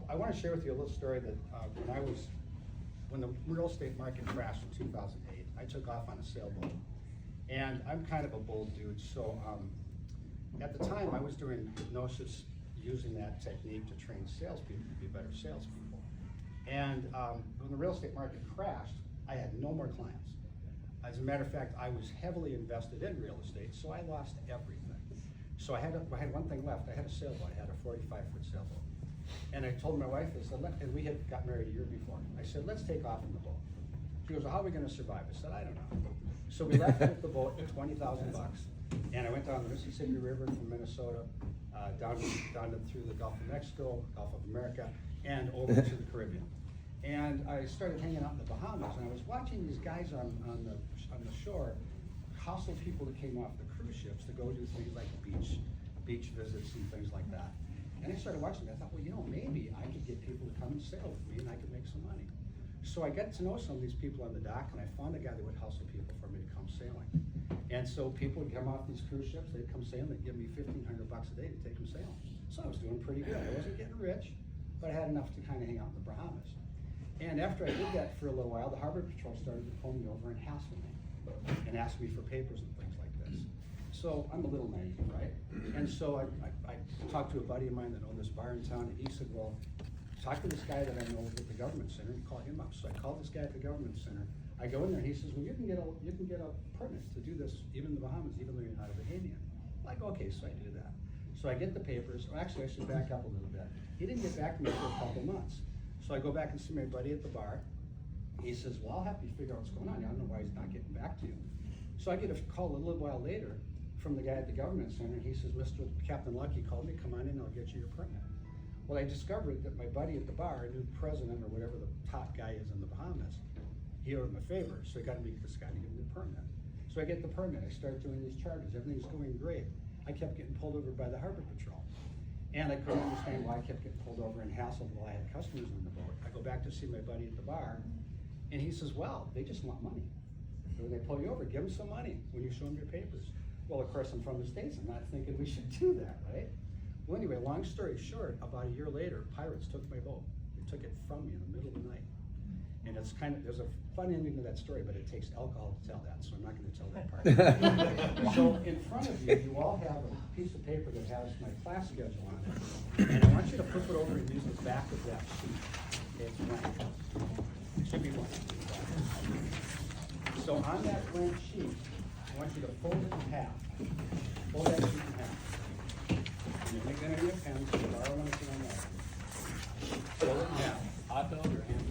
I want to share with you a little story that when the real estate market crashed in 2008, I took off on a sailboat. And I'm kind of a bold dude, so at the time I was doing hypnosis using that technique to train salespeople to be better salespeople. And when the real estate market crashed, I had no more clients. As a matter of fact, I was heavily invested in real estate, so I lost everything. So I had one thing left. I had a sailboat. I had a 45-foot sailboat. And I told my wife, I said, and we had got married a year before. I said, let's take off in the boat. She goes, well, how are we going to survive? I said, I don't know. So we left with the boat at $20,000, and I went down the Mississippi River from Minnesota, down through the Gulf of Mexico, Gulf of America, and over to the Caribbean. And I started hanging out in the Bahamas, and I was watching these guys on the shore hustle people that came off the cruise ships to go do things like beach visits and things like that. And I started watching it. I thought, well, you know, maybe I could get people to come and sail with me, and I could make some money. So I got to know some of these people on the dock, and I found a guy that would hustle people for me to come sailing. And so people would come off these cruise ships, they'd come sailing, they'd give me $1,500 a day to take them sailing. So I was doing pretty good. I wasn't getting rich, but I had enough to kind of hang out in the Bahamas. And after I did that for a little while, the Harbor Patrol started to pull me over and hassle me and ask me for papers and things like this. So I'm a little naive, right? And so I talked to a buddy of mine that owned this bar in town, and he said, well, talk to this guy that I know at the government center and call him up. So I called this guy at the government center. I go in there and he says, well, you can get a permit to do this, even in the Bahamas, even though you're not a Bahamian. I'm like, okay, so I do that. So I get the papers. Well, actually, I should back up a little bit. He didn't get back to me for a couple months. So I go back and see my buddy at the bar. He says, well, I'll have to figure out what's going on. I don't know why he's not getting back to you. So I get a call a little while later from the guy at the government center. He says, Mr. Captain Lucky called me, come on in, I'll get you your permit. Well, I discovered that my buddy at the bar knew the president or whatever the top guy is in the Bahamas. He owed him a favor, so he got to meet this guy to give me the permit. So I get the permit, I start doing these charges, everything's going great. I kept getting pulled over by the Harbor Patrol. And I couldn't understand why I kept getting pulled over and hassled while I had customers on the boat. I go back to see my buddy at the bar, and he says, well, they just want money. So when they pull you over, give them some money when you show them your papers. Well, of course, I'm from the States, I'm not thinking we should do that, right? Well, anyway, long story short, about a year later, pirates took my boat. They took it from me in the middle of the night. And it's there's a fun ending to that story, but it takes alcohol to tell that, so I'm not going to tell that part. So in front of you, you all have a piece of paper that has my class schedule on it. And I want you to flip it over and use the back of that sheet. Okay, it's blank. It should be blank. So on that blank sheet, I want you to fold it in half. Fold that sheet in half. And you make that in your pen, so you borrow one if you don't know. Fold it in half. Hot dog or hand?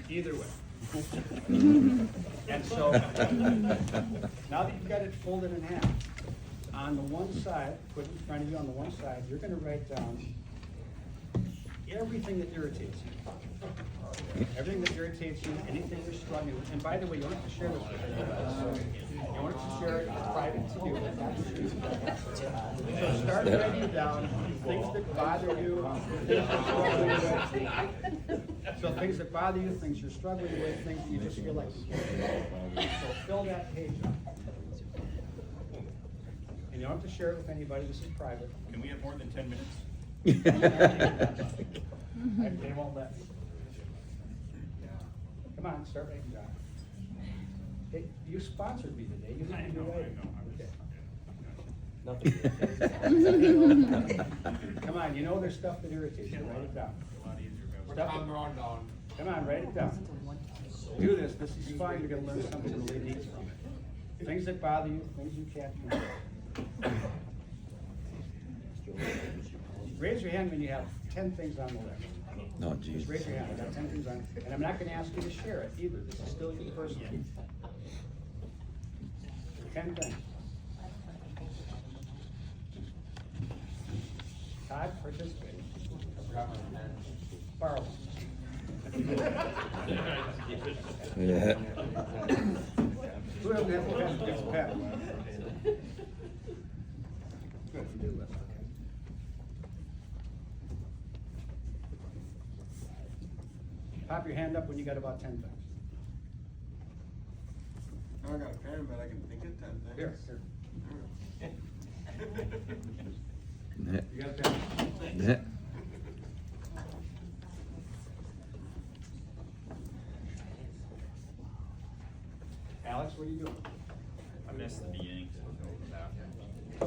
Either way. And so, now that you've got it folded in half, on the one side, put it in front of you on the one side, you're going to write down everything that irritates you. Everything that irritates you, anything you're struggling with. And by the way, you don't have to share this with anybody. So you want to share it, it's private to you. So start writing down things that bother you, things you're struggling with. So things that bother you, things you're struggling with, things that you just feel like you can't do. So fill that page up. And you don't have to share it with anybody, this is private. Can we have more than 10 minutes? They won't let me. Come on, start writing down. Hey, you sponsored me today. You didn't do writing. Okay. Come on, you know there's stuff that irritates you. Write it down. Come on, write it down. Do this. This is fun. You're going to learn something really neat from it. Things that bother you, things you can't control. Raise your hand when you have 10 things on the list. No, geez. Just raise your hand. I got 10 things on, and I'm not going to ask you to share it either. This is still your personal. 10 things. Todd, participate. Borrow one. Yeah. Who doesn't have a pen? Gets a pen. Good, you do list, okay. Pop your hand up when you got about 10 things. I got a pen, but I can think of 10 things. Here. Yeah. You got a pen? Yeah. Alex, what are you doing? I missed the beginning, so we'll go over that.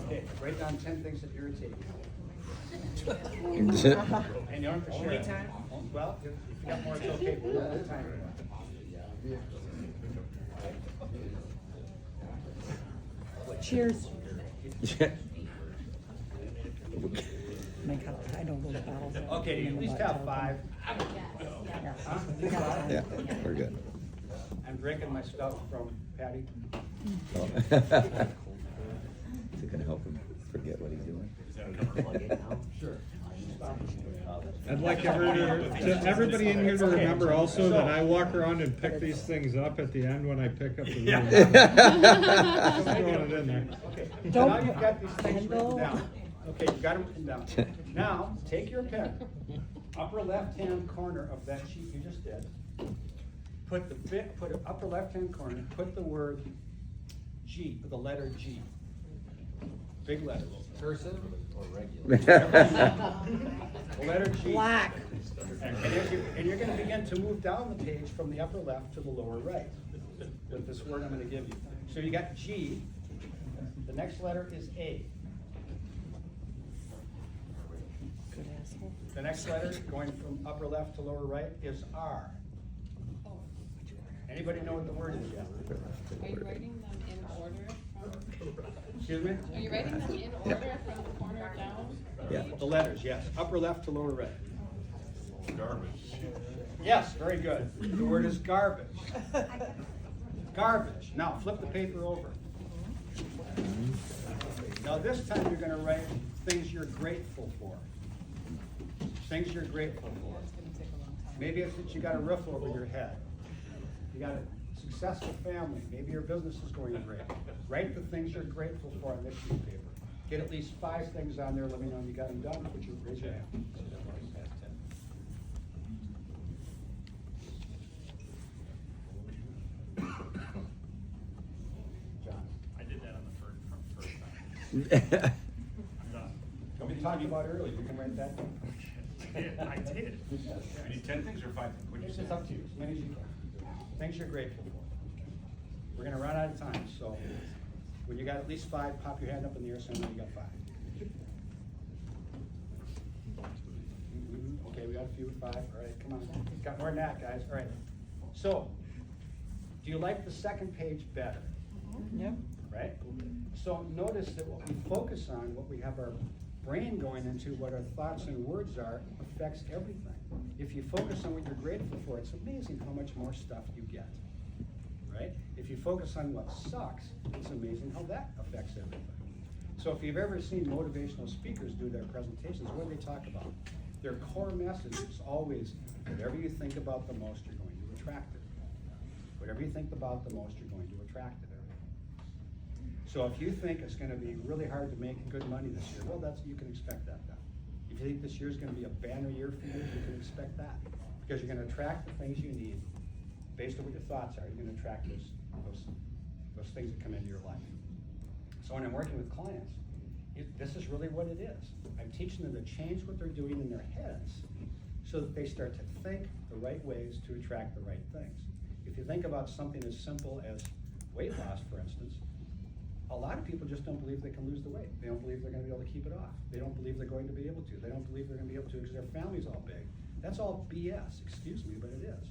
Okay, write down 10 things that irritate you. And you don't have to share. Only it. 10? Well, if you got more, it's okay. We don't have time. Cheers. Yeah. My God, I know those bottles. are Okay, you in at the least bottle. have 5. Yeah. Huh? Yeah, we're good. I'm drinking my stuff from Patty. Oh. Is it gonna help him forget what he's doing? Sure. I'd like everybody in here to remember also that I walk around and pick these things up at the end when I pick up the room. Just throwing it in there. Okay, Don't now you've got these things written handle. down. Okay, you've got them written down. Now, take your pen, upper left-hand corner of that sheet you just did. Put it upper left-hand corner, put the word G, the letter G. Big letters. Cursive or regular? The letter G. Black. And you're gonna begin to move down the page from the upper left to the lower right with this word I'm gonna give you. So you got G, the next letter is A. Good asshole. The next letter, going from upper left to lower right, is R. Anybody know what the word is yet? Are you writing them in order from, Excuse me? are you writing them in order from the corner down? Yeah. The letters, yes. Upper left to lower right. Garbage. Yes, very good. The word is garbage. Garbage. Now, flip the paper over. Now, this time you're gonna write things you're grateful for. Things you're grateful for. Maybe it's that you got a roof over your head. You got a successful family. Maybe your business is going great. Write the things you're grateful for on this sheet of paper. Get at least 5 things on there. Let me know when you got them done. Put your raise your hand. John, I did that on the first time. I'm done. what we talked about earlier, you can write that down. I did. I need 10 things or 5 things? What'd you It's say? just up to you, as many as you can. Things you're grateful for. We're gonna run out of time, so when you got at least 5, pop your hand up in the air so I know you got 5. Okay, we got a few with 5, all right, come on. Got more than that, guys, all right. So, do you like the second page better? Yep. Right? So notice that what we focus on, what we have our brain going into, what our thoughts and words are, affects everything. If you focus on what you're grateful for, it's amazing how much more stuff you get. Right? If you focus on what sucks, it's amazing how that affects everything. So if you've ever seen motivational speakers do their presentations, what do they talk about? Their core message is always, whatever you think about the most, you're going to attract it. Whatever you think about the most, you're going to attract it. So if you think it's gonna be really hard to make good money this year, well, you can expect that then. If you think this year's gonna be a banner year for you, you can expect that. Because you're gonna attract the things you need based on what your thoughts are. You're gonna attract those things that come into your life. So when I'm working with clients, this is really what it is. I'm teaching them to change what they're doing in their heads so that they start to think the right ways to attract the right things. If you think about something as simple as weight loss, for instance, a lot of people just don't believe they can lose the weight. They don't believe they're gonna be able to keep it off. They don't believe they're going to be able to. They don't believe they're gonna be able to because their family's all big. That's all BS, excuse me, but it is.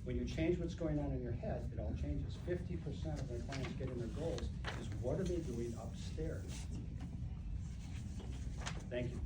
When you change what's going on in your head, it all changes. 50% of my clients getting their goals is what are they doing upstairs? Thank you.